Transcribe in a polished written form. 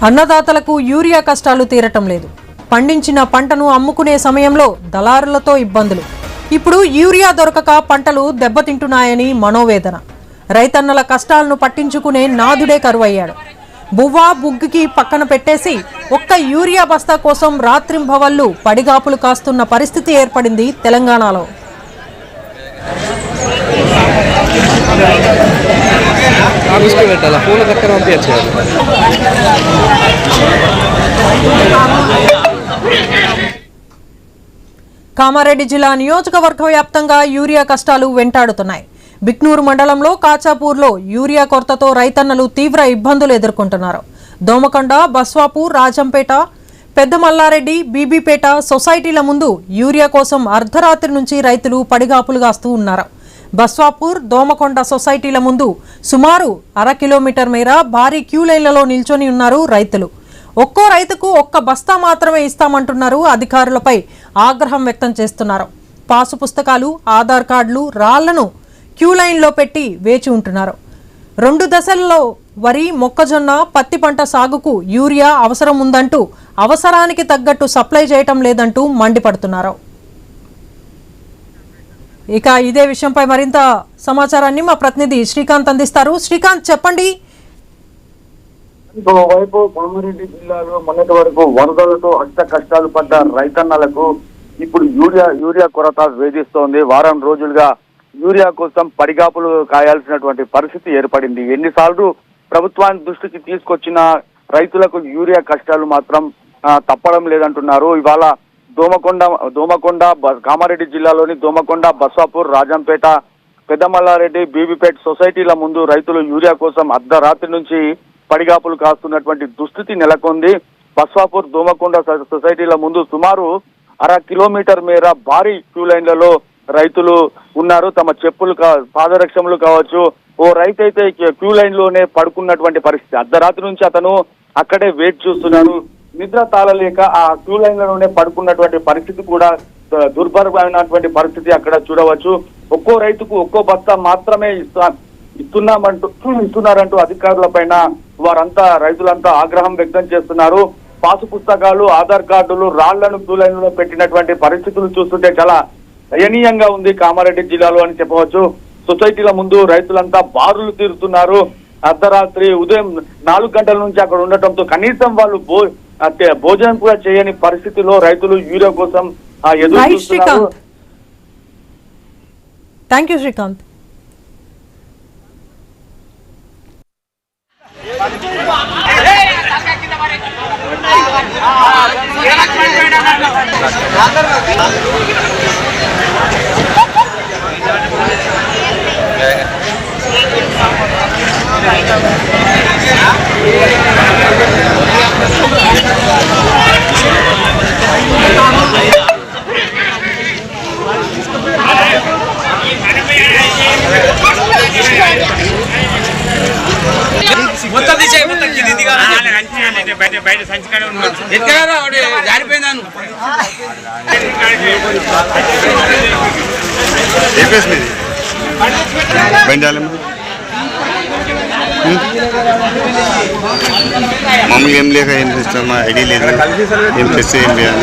అన్నదాతలకు urea కష్టాలు తీరటం లేదు. పండించిన పంటను అమ్ముకునే సమయంలో దళారులతో ఇబ్బందులు. ఇప్పుడు యూరియా దొరకక పంటలు దెబ్బతింటున్నాయని మనోవేదన. రైతన్నల కష్టాలను పట్టించుకునే నాదుడే కరువయ్యాడు. బువ్వా బుగ్గికి పక్కన పెట్టేసి ఒక్క యూరియా బస్తా కోసం రాత్రింభవళ్లు పడిగాపులు కాస్తున్న పరిస్థితి ఏర్పడింది తెలంగాణలో. కామారెడ్డి జిల్లా నియోజకవర్గ వ్యాప్తంగా యూరియా కష్టాలు వెంటాడుతున్నాయి. బిక్నూరు మండలంలో కాచాపూర్లో యూరియా కొరతతో రైతన్నలు తీవ్ర ఇబ్బందులు ఎదుర్కొంటున్నారు. దోమకొండ, బస్వాపూర్, రాజంపేట, పెద్ద మల్లారెడ్డి, బీబీపేట సొసైటీల ముందు యూరియా కోసం అర్ధరాత్రి నుంచి రైతులు పడిగాపులు కాస్తూ ఉన్నారు. బస్వాపూర్, దోమకొండ సొసైటీల ముందు సుమారు 1/2 కిలోమీటర్ మేర భారీ క్యూ లైన్లలో నిల్చొని ఉన్నారు రైతులు. ఒక్కో రైతుకు ఒక్క బస్తా మాత్రమే ఇస్తామంటున్నారు. అధికారులపై ఆగ్రహం వ్యక్తం చేస్తున్నారు. పాసు పుస్తకాలు, ఆధార్ కార్డులు, రాళ్లను క్యూ లైన్లో పెట్టి వేచి ఉంటున్నారు. 2 దశల్లో వరి, మొక్కజొన్న, పత్తి పంట సాగుకు యూరియా అవసరం ఉందంటూ అవసరానికి తగ్గట్టు సప్లై చేయటం లేదంటూ మండిపడుతున్నారు. ఇక ఇదే విషయంపై మరింత సమాచారాన్ని మా ప్రతినిధి శ్రీకాంత్ అందిస్తారు. శ్రీకాంత్, చెప్పండి. ఇంకోవైపు కామారెడ్డి జిల్లాలో మొన్నటి వరకు వరదలతో అష్ట కష్టాలు పడ్డ రైతన్నలకు ఇప్పుడు యూరియా కొరత వేధిస్తోంది. వారం రోజులుగా యూరియా కోసం పడిగాపులు కాయాల్సినటువంటి పరిస్థితి ఏర్పడింది. ఎన్నిసార్లు ప్రభుత్వాన్ని దృష్టికి తీసుకొచ్చిన రైతులకు యూరియా కష్టాలు మాత్రం తప్పడం లేదంటున్నారు. ఇవాళ దోమకొండ కామారెడ్డి జిల్లాలోని దోమకొండ, బస్వాపూర్, రాజంపేట, పెద్దమల్లారెడ్డి, బీబీపేట సొసైటీల ముందు రైతులు యూరియా కోసం అర్ధరాత్రి నుంచి పడిగాపులు కాస్తున్నటువంటి దుస్థితి నెలకొంది. బస్వాపూర్, దోమకొండ సొసైటీల ముందు సుమారు 1/2 కిలోమీటర్ మేర భారీ క్యూ లైన్లలో రైతులు ఉన్నారు. తమ చెప్పులు, పాదరక్షములు కావచ్చు. ఓ రైతు అయితే క్యూ లైన్ లోనే పడుకున్నటువంటి పరిస్థితి. అర్ధరాత్రి నుంచి అతను అక్కడే వెయిట్ చూస్తున్నారు. నిద్ర తాళలేక ఆ క్యూ లైన్ లోనే పడుకున్నటువంటి పరిస్థితి కూడా దుర్భరమైనటువంటి పరిస్థితి అక్కడ చూడవచ్చు. ఒక్కో రైతుకు ఒక్కో బస్తా మాత్రమే ఇస్తున్నారంటూ అధికారుల పైన రైతులంతా ఆగ్రహం వ్యక్తం చేస్తున్నారు. పాసు పుస్తకాలు, ఆధార్ కార్డులు, రాళ్లను క్యూ లైన్ లో పెట్టినటువంటి పరిస్థితులు చూస్తుంటే చాలా దయనీయంగా ఉంది కామారెడ్డి జిల్లాలో అని చెప్పవచ్చు. సొసైటీల ముందు రైతులంతా బారులు తీరుతున్నారు. అర్ధరాత్రి ఉదయం 4 గంటల నుంచి అక్కడ ఉండటంతో కనీసం వాళ్ళు భోజనం కూడా చేయని పరిస్థితిలో రైతులు యూరియా కోసం ఎదురు చూస్తున్నారు. థాంక్యూ శ్రీకాంత్. మొత్తం తీసే మొత్తం బయట సంచికాడ జారిపోయిందాను. మామూలుగా ఏం లేక ఏం చేస్తాం, ఐడి లేదు, ఏం చేస్తే ఏం లేదు.